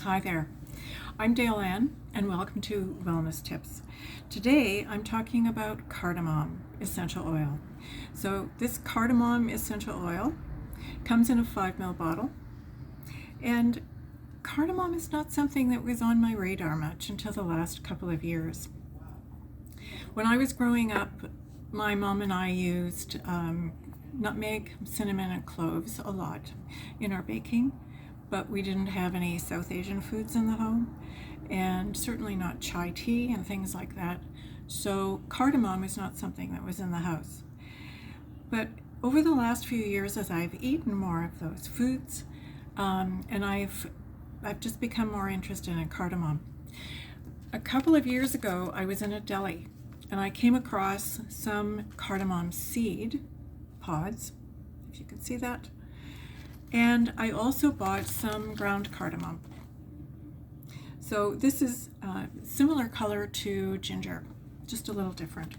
Hi there. I'm Dale Ann, and welcome to Wellness Tips. Today I'm talking about cardamom essential oil. So this cardamom essential oil comes in a 5 ml bottle, and cardamom is not something that was on my radar much until the last couple of years. When I was growing up, my mom and I used nutmeg, cinnamon, and cloves a lot in our baking, but we didn't have any South Asian foods in the home, and certainly not chai tea and things like that. So cardamom is not something that was in the house. But over the last few years, as I've eaten more of those foods, and I've just become more interested in cardamom. A couple of years ago, I was in a deli, and I came across some cardamom seed pods, if you can see that. And I also bought some ground cardamom. So this is a similar color to ginger, just a little different.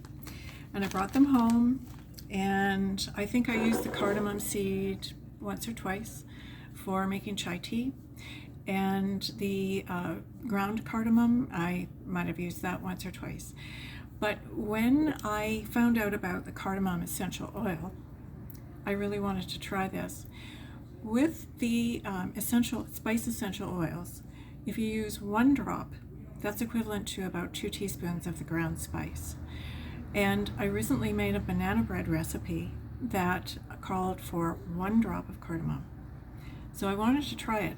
And I brought them home, and I think I used the cardamom seed once or twice for making chai tea. And the ground cardamom, I might have used that once or twice. But when I found out about the cardamom essential oil, I really wanted to try this. With the spice essential oils, if you use 1 drop, that's equivalent to about 2 teaspoons of the ground spice. And I recently made a banana bread recipe that called for 1 drop of cardamom. So I wanted to try it.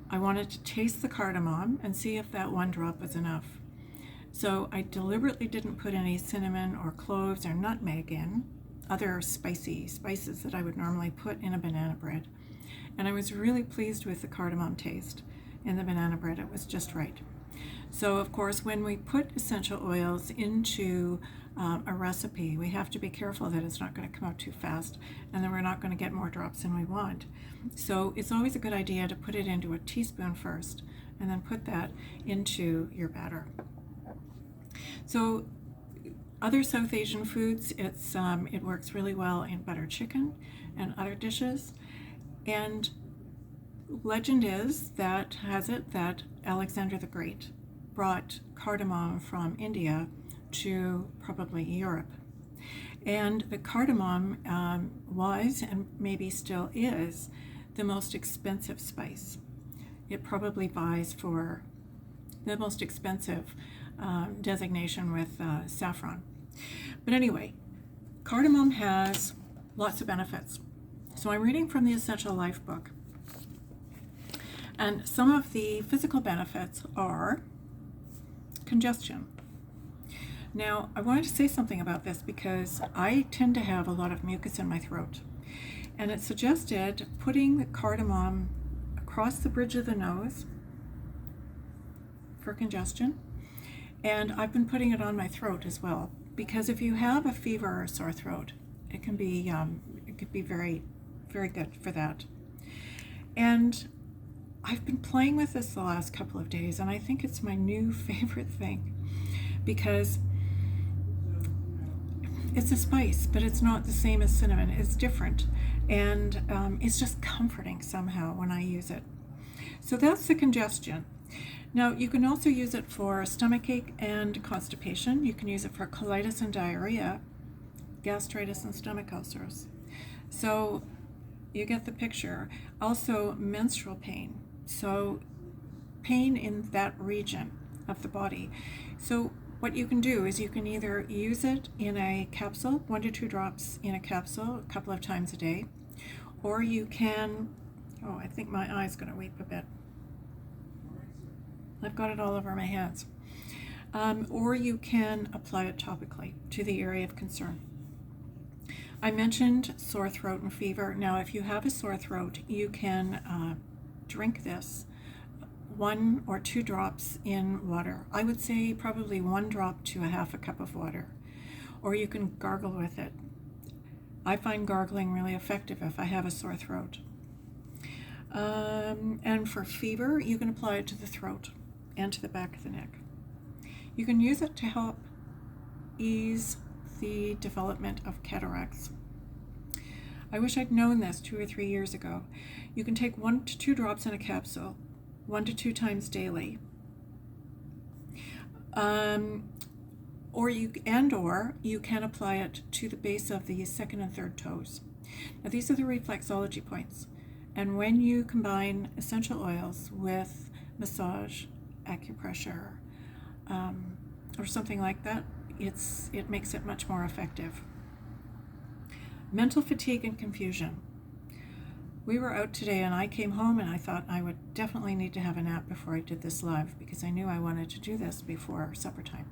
I wanted to taste the cardamom and see if that 1 drop was enough. So I deliberately didn't put any cinnamon or cloves or nutmeg in, other spices that I would normally put in a banana bread. And I was really pleased with the cardamom taste in the banana bread. It was just right. So of course, when we put essential oils into a recipe, we have to be careful that it's not going to come out too fast, and then we're not going to get more drops than we want. So it's always a good idea to put it into a teaspoon first, and then put that into your batter. So other South Asian foods, it works really well in butter chicken and other dishes. And legend is that Alexander the Great brought cardamom from India to probably Europe. And the cardamom was, and maybe still is, the most expensive spice. It probably vies for the most expensive designation with saffron. But anyway, cardamom has lots of benefits. So I'm reading from the Essential Life book. And some of the physical benefits are congestion. Now, I wanted to say something about this because I tend to have a lot of mucus in my throat. And it suggested putting the cardamom across the bridge of the nose for congestion. And I've been putting it on my throat as well, because if you have a fever or a sore throat, it can be very, very good for that. And I've been playing with this the last couple of days, and I think it's my new favorite thing, because it's a spice, but it's not the same as cinnamon. It's different, and it's just comforting somehow when I use it. So that's the congestion. Now, you can also use it for stomachache and constipation. You can use it for colitis and diarrhea, gastritis and stomach ulcers. So you get the picture. Also, menstrual pain. So pain in that region of the body. So what you can do is you can either use it in a capsule, 1 to 2 drops in a capsule, a couple of times a day, or you can, I think my eye's going to weep a bit. I've got it all over my hands. Or you can apply it topically to the area of concern. I mentioned sore throat and fever. Now, if you have a sore throat, you can drink this 1 or 2 drops in water. I would say probably 1 drop to a half a cup of water. Or you can gargle with it. I find gargling really effective if I have a sore throat. And for fever, you can apply it to the throat and to the back of the neck. You can use it to help ease the development of cataracts. I wish I'd known this 2 or 3 years ago. You can take 1 to 2 drops in a capsule, 1 to 2 times daily. Or you can apply it to the base of the second and third toes. Now these are the reflexology points, and when you combine essential oils with massage, acupressure, or something like that, it makes it much more effective. Mental fatigue and confusion. We were out today and I came home and I thought I would definitely need to have a nap before I did this live, because I knew I wanted to do this before supper time.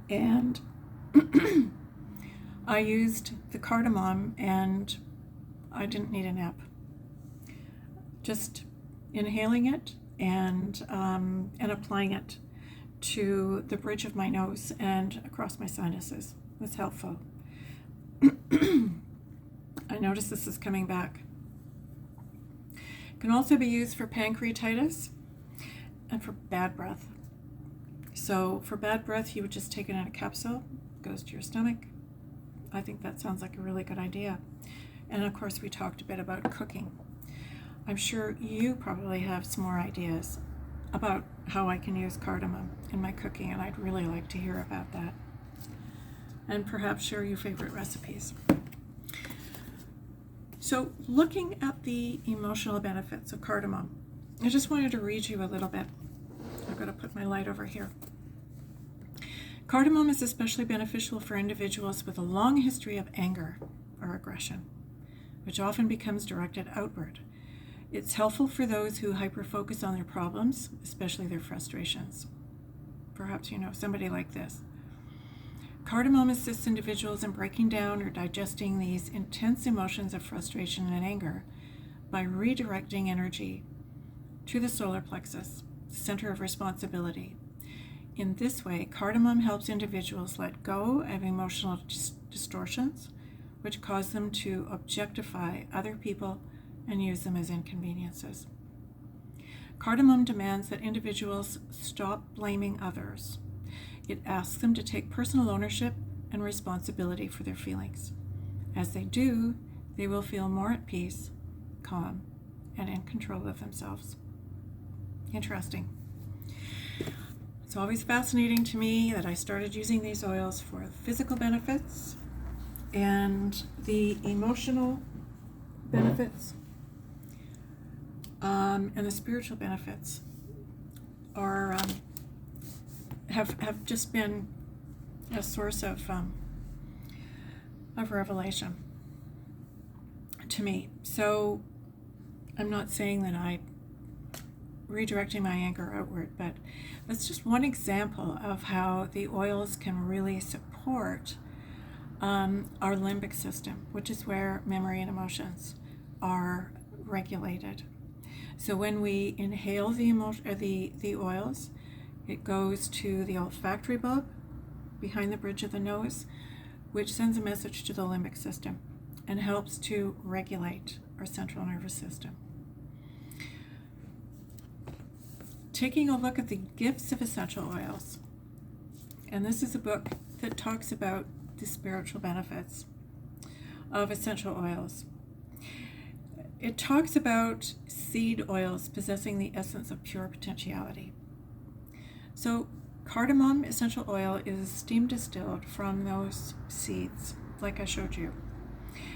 And I used the cardamom and I didn't need a nap. Just inhaling it and applying it to the bridge of my nose and across my sinuses was helpful. I notice this is coming back. It can also be used for pancreatitis and for bad breath. So for bad breath, you would just take it in a capsule, goes to your stomach. I think that sounds like a really good idea. And of course, we talked a bit about cooking. I'm sure you probably have some more ideas about how I can use cardamom in my cooking, and I'd really like to hear about that. And perhaps share your favorite recipes. So looking at the emotional benefits of cardamom, I just wanted to read you a little bit. I've got to put my light over here. Cardamom is especially beneficial for individuals with a long history of anger or aggression, which often becomes directed outward. It's helpful for those who hyper-focus on their problems, especially their frustrations. Perhaps you know somebody like this. Cardamom assists individuals in breaking down or digesting these intense emotions of frustration and anger by redirecting energy to the solar plexus, the center of responsibility. In this way, cardamom helps individuals let go of emotional distortions, which cause them to objectify other people and use them as inconveniences. Cardamom demands that individuals stop blaming others. It asks them to take personal ownership and responsibility for their feelings. As they do, they will feel more at peace, calm, and in control of themselves. Interesting. It's always fascinating to me that I started using these oils for physical benefits, and the emotional benefits and the spiritual benefits are have just been a source of revelation to me. So I'm not saying that I'm redirecting my anger outward, but that's just one example of how the oils can really support our limbic system, which is where memory and emotions are regulated. So when we inhale the oils, it goes to the olfactory bulb behind the bridge of the nose, which sends a message to the limbic system and helps to regulate our central nervous system. Taking a look at the gifts of essential oils, and this is a book that talks about the spiritual benefits of essential oils. It talks about seed oils possessing the essence of pure potentiality. So cardamom essential oil is steam distilled from those seeds, like I showed you.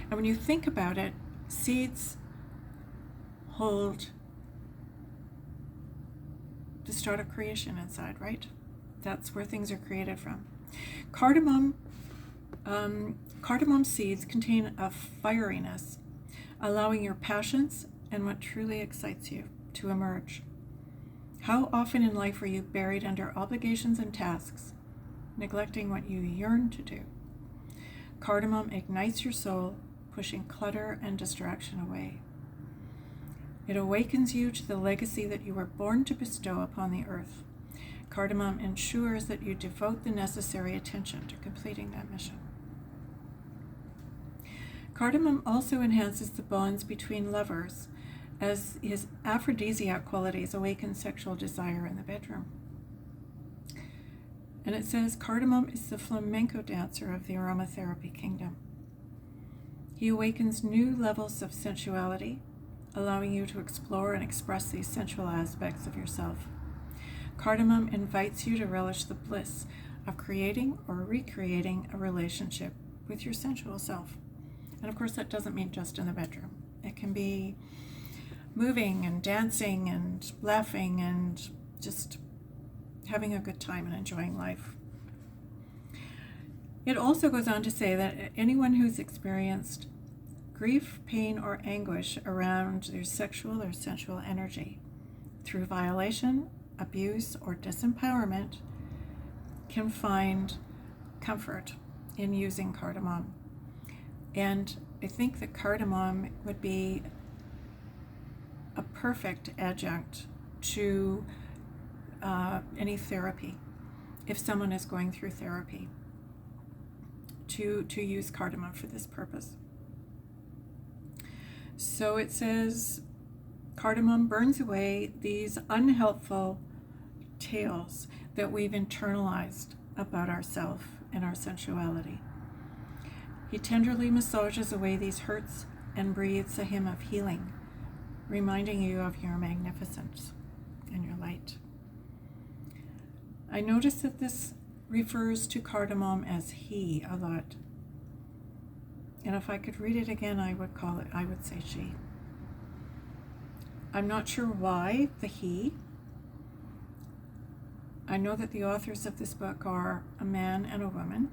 And when you think about it, seeds hold the start of creation inside, right? That's where things are created from. Cardamom seeds contain a fieriness, allowing your passions and what truly excites you to emerge. How often in life are you buried under obligations and tasks, neglecting what you yearn to do? Cardamom ignites your soul, pushing clutter and distraction away. It awakens you to the legacy that you were born to bestow upon the earth. Cardamom ensures that you devote the necessary attention to completing that mission. Cardamom also enhances the bonds between lovers, as his aphrodisiac qualities awaken sexual desire in the bedroom. And it says cardamom is the flamenco dancer of the aromatherapy kingdom. He awakens new levels of sensuality allowing you to explore and express the essential aspects of yourself. Cardamom invites you to relish the bliss of creating or recreating a relationship with your sensual self. And of course, that doesn't mean just in the bedroom. It can be moving and dancing and laughing and just having a good time and enjoying life. It also goes on to say that anyone who's experienced grief, pain, or anguish around their sexual or sensual energy through violation, abuse, or disempowerment can find comfort in using cardamom. And I think that cardamom would be a perfect adjunct to any therapy, if someone is going through therapy, to use cardamom for this purpose. So it says, cardamom burns away these unhelpful tales that we've internalized about ourselves and our sensuality. He tenderly massages away these hurts and breathes a hymn of healing, reminding you of your magnificence and your light. I notice that this refers to cardamom as he a lot. And if I could read it again, I would say she. I'm not sure why the he. I know that the authors of this book are a man and a woman.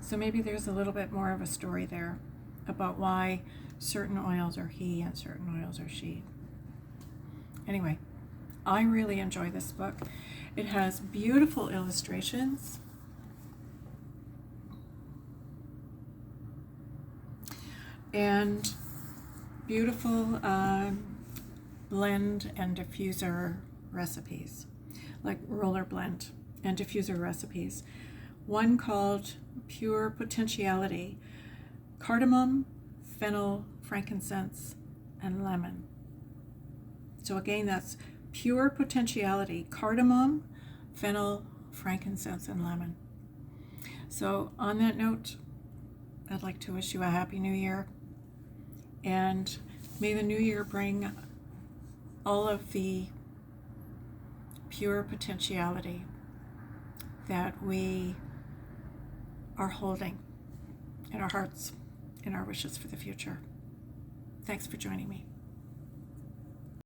So maybe there's a little bit more of a story there about why certain oils are he and certain oils are she. Anyway, I really enjoy this book. It has beautiful illustrations. And beautiful blend and diffuser recipes, like roller blend and diffuser recipes. One called Pure Potentiality, cardamom, fennel, frankincense, and lemon. So again, that's Pure Potentiality, cardamom, fennel, frankincense, and lemon. So on that note, I'd like to wish you a happy new year. And may the new year bring all of the pure potentiality that we are holding in our hearts, in our wishes for the future. Thanks for joining me.